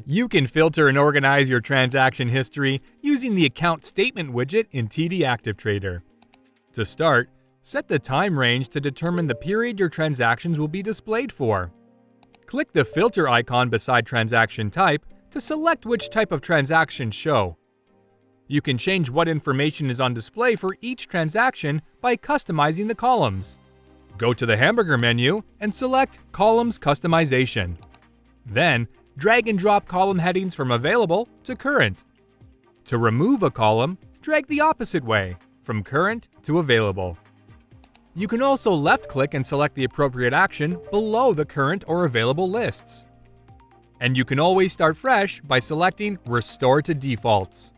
You can filter and organize your transaction history using the Account Statement widget in TD ActiveTrader. To start, set the time range to determine the period your transactions will be displayed for. Click the filter icon beside transaction type to select which type of transaction show. You can change what information is on display for each transaction by customizing the columns. Go to the hamburger menu and select Columns Customization. Then, drag and drop column headings from Available to Current. To remove a column, drag the opposite way, from Current to Available. You can also left-click and select the appropriate action below the current or available lists. And you can always start fresh by selecting Restore to Defaults.